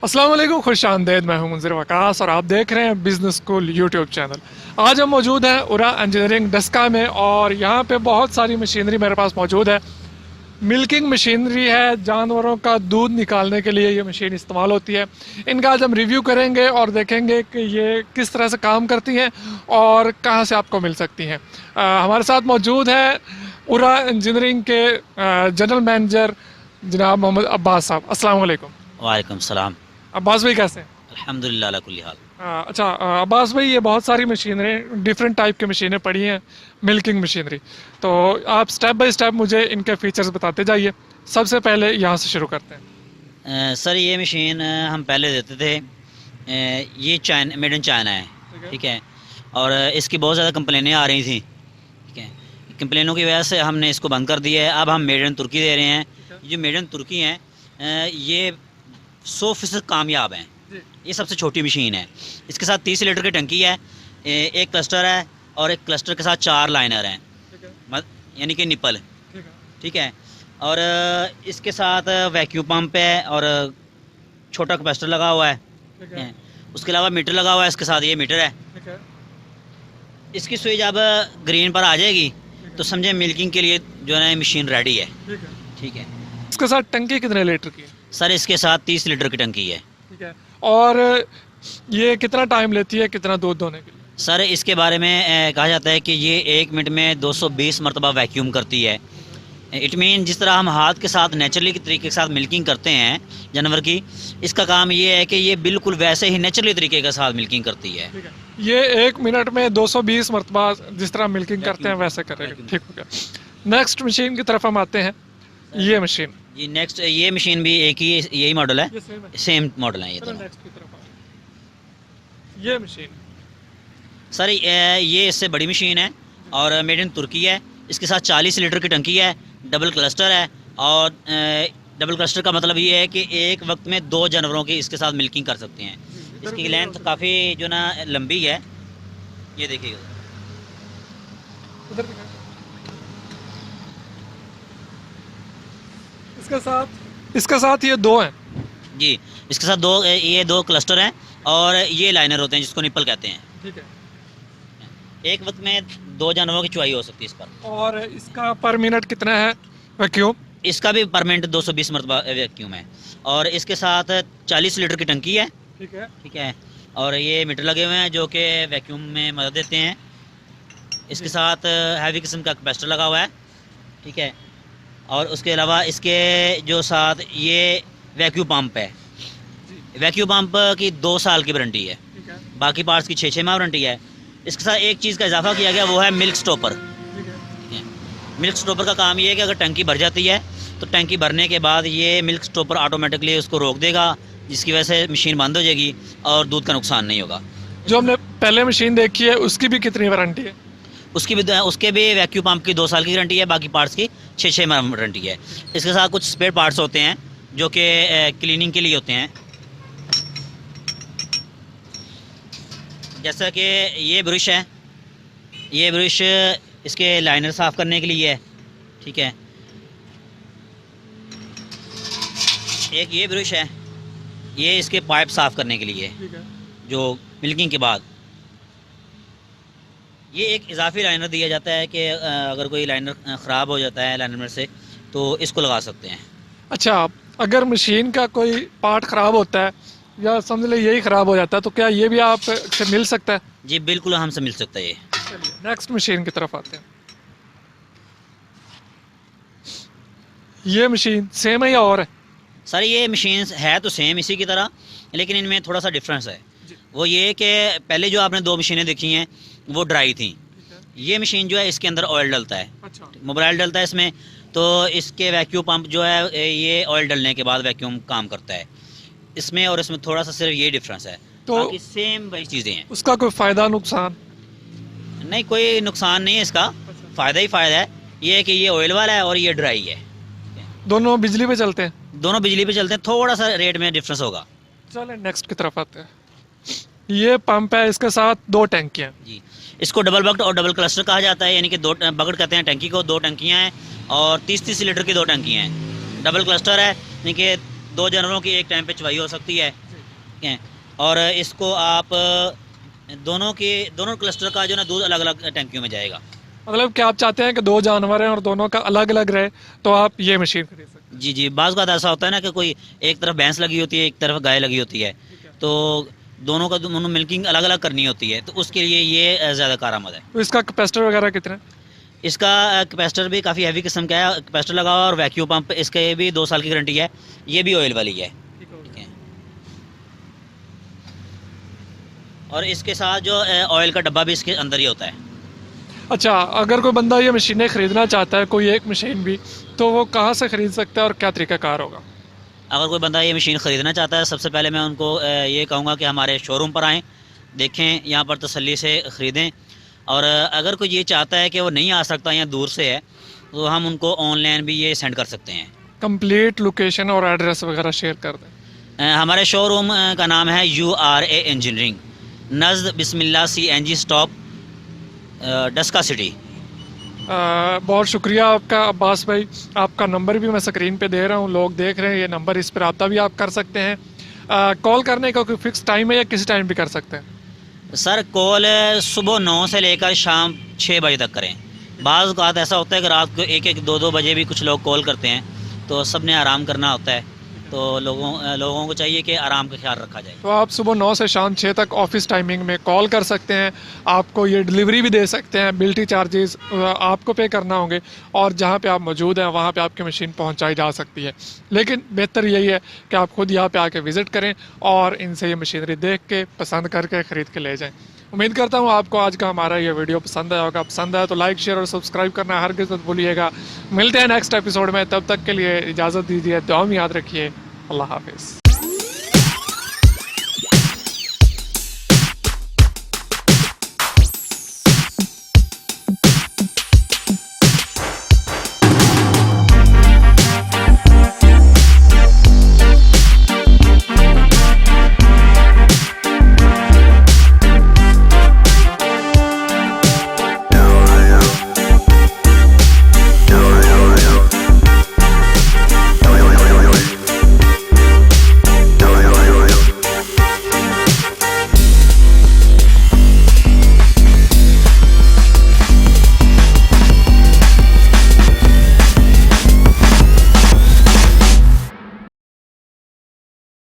अस्सलाम वालेकुम, खुश आमदेद। मैं हूं मुंज़िर वकास और आप देख रहे हैं बिजनेस स्कूल यूट्यूब चैनल। आज हम मौजूद हैं उरा इंजीनियरिंग डस्का में और यहाँ पे बहुत सारी मशीनरी मेरे पास मौजूद है। मिल्किंग मशीनरी है, जानवरों का दूध निकालने के लिए ये मशीन इस्तेमाल होती है। इनका आज हम रिव्यू करेंगे और देखेंगे कि ये किस तरह से काम करती हैं और कहाँ से आपको मिल सकती हैं। हमारे साथ मौजूद है उरा इंजीनियरिंग के जनरल मैनेजर जनाब मोहम्मद अब्बास साहब। अस्सलाम वालेकुम। वालेकुम सलाम। अब्बास भाई कैसे हैं? अल्हम्दुलिल्लाह अला कुल्ली हाल। अच्छा, अब्बास भाई, ये बहुत सारी मशीनें, डिफरेंट टाइप की मशीनें पड़ी हैं मिल्किंग मशीनरी, तो आप स्टेप बाय स्टेप मुझे इनके फीचर्स बताते जाइए। सबसे पहले यहाँ से शुरू करते हैं। सर ये मशीन हम पहले देते थे। ये चाइना, मेड इन चाइना है, ठीक है। ठीक है। और इसकी बहुत ज़्यादा कंप्लेनें आ रही थी, ठीक है। कंप्लेनों की वजह से हमने इसको बंद कर दिया है। अब हम मेड इन तुर्की दे रहे हैं। ठीक है। जो मेड इन तुर्की हैं, ये 100% कामयाब हैं। जी। ये सबसे छोटी मशीन है। इसके साथ 30 लीटर की टंकी है, एक क्लस्टर है और एक क्लस्टर के साथ 4 लाइनर हैं, ठीक है। यानी कि निपल, ठीक है। ठीक है। और इसके साथ वैक्यूम पंप है और छोटा कैपेसिटर लगा हुआ है, ठीक है। उसके अलावा मीटर लगा हुआ है। इसके साथ ये मीटर है। ठीक है। इसकी स्विच अब ग्रीन पर आ जाएगी तो समझे मिल्किंग के लिए जो है ना मशीन रेडी है, ठीक है। ठीक है। इसके साथ टंकी कितने लीटर की है? सर इसके साथ 30 लीटर की टंकी है। ठीक है। और ये कितना टाइम लेती है, कितना दूध दोने के लिए? सर इसके बारे में कहा जाता है कि ये 1 मिनट में 220 मरतबा वैक्यूम करती है। इट मीन जिस तरह हम हाथ के साथ नेचुरली के तरीके के साथ मिल्किंग करते हैं जानवर की, इसका काम ये है कि ये बिल्कुल वैसे ही नेचुरली तरीके के साथ मिल्किंग करती है। ठीक है। ये 1 मिनट में 220 मरतबा जिस तरह मिल्किंग करते हैं वैसे करेगा। वैक्यूम। ठीक हो गया। नेक्स्ट मशीन की तरफ हम आते हैं। ये मशीन, जी नेक्स्ट, ये मशीन भी एक ही यही मॉडल है, ये सेम है। सेम मॉडल है ये चलो दोनों। नेक्स्ट की तरफ आते हैं। ये मशीन, सर ये इससे बड़ी मशीन है और मेड इन तुर्की है। इसके साथ 40 लीटर की टंकी है, डबल क्लस्टर है। और डबल क्लस्टर का मतलब ये है कि एक वक्त में 2 जानवरों की इसके साथ मिल्किंग कर सकते हैं। इसकी लेंथ काफ़ी जो ना लंबी है, ये देखिएगा। उधर दिखा। इसके साथ ये दो हैं। जी इसके साथ ये 2 क्लस्टर हैं और ये लाइनर होते हैं जिसको निपल कहते हैं। ठीक है। एक वक्त में 2 जानवरों की चुवाई हो सकती है इस पर। और इसका पर मिनट कितना है वैक्यूम? इसका भी पर मिनट 220 मरतबा वैक्यूम है। और इसके साथ 40 लीटर की टंकी है, ठीक है। ठीक है। और ये मीटर लगे हुए हैं जो कि वैक्यूम में मदद देते हैं। इसके साथ हैवी किस्म का कैपेसिटर लगा हुआ है, ठीक है। और उसके अलावा इसके जो साथ ये वैक्यूम पंप है। वैक्यूम पंप की 2 साल की वारंटी है, ठीक है। बाकी पार्ट्स की 6 माह वारंटी है। इसके साथ एक चीज़ का इजाफा किया गया, वो है मिल्क स्टॉपर। ठीक है। मिल्क स्टॉपर का काम ये है कि अगर टंकी भर जाती है तो टंकी भरने के बाद ये मिल्क स्टॉपर ऑटोमेटिकली उसको रोक देगा, जिसकी वजह से मशीन बंद हो जाएगी और दूध का नुकसान नहीं होगा। जो हमने पहले मशीन देखी है उसकी भी कितनी वारंटी है? उसके भी वैक्यूम पंप की 2 साल की गारंटी है, बाकी पार्ट्स की 6 माह वारंटी है। इसके साथ कुछ स्पेयर पार्ट्स होते हैं जो कि क्लीनिंग के लिए होते हैं, जैसा कि ये ब्रश है। ये ब्रश इसके लाइनर साफ़ करने के लिए है, ठीक है। एक ये ब्रश है, ये इसके पाइप साफ़ करने के लिए, ठीक है। जो मिल्किंग के बाद। ये एक इजाफी लाइनर दिया जाता है कि अगर कोई लाइनर ख़राब हो जाता है लाइनर में से, तो इसको लगा सकते हैं। अच्छा, अगर मशीन का कोई पार्ट ख़राब होता है या समझ ले यही ख़राब हो जाता है तो क्या ये भी आप से मिल सकता है? जी बिल्कुल हमसे मिल सकता है ये। चलिए नेक्स्ट मशीन की तरफ आते हैं। ये मशीन सेम है या और है? सर ये मशीन है तो सेम इसी की तरह, लेकिन इनमें थोड़ा सा डिफरेंस है। जी। वो ये कि पहले जो आपने 2 मशीनें देखी हैं वो ड्राई थी। ठीक है। ये मशीन जो है इसके अंदर ऑयल डलता है, अच्छा। मोबाइल डलता है इसमें। तो इसके वैक्यूम पंप जो है ये ऑयल डलने के बाद वैक्यूम काम करता है इसमें, और इसमें थोड़ा सा सिर्फ ये डिफरेंस है, तो बाकी सेम वही चीज़ें हैं। उसका कोई फ़ायदा नुकसान? नहीं, कोई नुकसान नहीं है इसका, फ़ायदा ही फ़ायदा है। ये है कि ये ऑयल वाला है और ये ड्राई है। दोनों बिजली पे चलते हैं? दोनों बिजली पे चलते हैं, थोड़ा सा रेट में डिफरेंस होगा। चलें नेक्स्ट की तरफ आते हैं। ये पंप है, इसके साथ 2 टैंकियाँ। जी इसको डबल बकेट और डबल क्लस्टर कहा जाता है, यानी कि 2 बकेट कहते हैं टंकी को। 2 टंकियाँ हैं और 30-30 लीटर की 2 टंकियाँ हैं। डबल क्लस्टर है यानी कि 2 जानवरों की एक टाइम पे चवाई हो सकती है, ठीक है। और इसको आप दोनों क्लस्टर का जो ना दूध अलग अलग टंकियों में जाएगा। मतलब कि आप चाहते हैं कि दो जानवर हैं और दोनों का अलग अलग रहे, तो आप ये मशीन खरीद सकते हैं। जी जी, बाज़ का ऐसा होता है ना कि कोई एक तरफ भैंस लगी होती है, एक तरफ गाय लगी होती है, तो दोनों मिल्किंग अलग अलग करनी होती है, तो उसके लिए ये ज़्यादा कारआमद है। तो इसका कैपेसिटर वगैरह कितना है? इसका कैपेसिटर भी काफ़ी हैवी किस्म का है, कैपेसिटर लगा हुआ और वैक्यूम पंप, इसके भी 2 साल की गारंटी है। ये भी ऑयल वाली है, ठीक है। और इसके साथ जो ऑयल का डब्बा भी इसके अंदर ही होता है। अच्छा, अगर कोई बंदा ये मशीनें ख़रीदना चाहता है, कोई एक मशीन भी, तो वो कहाँ से ख़रीद सकता है और क्या तरीक़ाकार होगा? अगर कोई बंदा ये मशीन ख़रीदना चाहता है, सबसे पहले मैं उनको ये कहूँगा कि हमारे शोरूम पर आएँ, देखें, यहाँ पर तसल्ली से ख़रीदें। और अगर कोई ये चाहता है कि वो नहीं आ सकता या दूर से है, तो हम उनको ऑनलाइन भी ये सेंड कर सकते हैं। कंप्लीट लोकेशन और एड्रेस वगैरह शेयर कर दें। हमारे शोरूम का नाम है URA इंजीनियरिंग, नज़द बिस्मिल्लाह CNG स्टॉप, डस्का सिटी। बहुत शुक्रिया आपका अब्बास भाई। आपका नंबर भी मैं स्क्रीन पे दे रहा हूँ, लोग देख रहे हैं ये नंबर, इस पर रब्ता भी आप कर सकते हैं। कॉल करने का कोई फ़िक्स टाइम है या किसी टाइम भी कर सकते हैं? सर कॉल सुबह 9 से लेकर शाम 6 बजे तक करें। बाज़ औक़ात ऐसा होता है कि रात को 1-1, 2-2 बजे भी कुछ लोग कॉल करते हैं, तो सब ने आराम करना होता है, तो लोगों को चाहिए कि आराम का ख्याल रखा जाए। तो आप सुबह 9 से शाम 6 तक ऑफिस टाइमिंग में कॉल कर सकते हैं। आपको ये डिलीवरी भी दे सकते हैं, बिल्टी चार्जेस आपको पे करना होंगे, और जहाँ पे आप मौजूद हैं वहाँ पे आपकी मशीन पहुँचाई जा सकती है। लेकिन बेहतर यही है कि आप खुद यहाँ पे आके विज़िट करें और इनसे ये मशीनरी देख के पसंद करके ख़रीद के ले जाएँ। उम्मीद करता हूँ आपको आज का हमारा ये वीडियो पसंद आया होगा। पसंद आया तो लाइक, शेयर और सब्सक्राइब करना हरगिज़ मत भूलिएगा। मिलते हैं नेक्स्ट एपिसोड में, तब तक के लिए इजाज़त दीजिए, दुआ में याद रखिए। अल्लाह हाफिज़।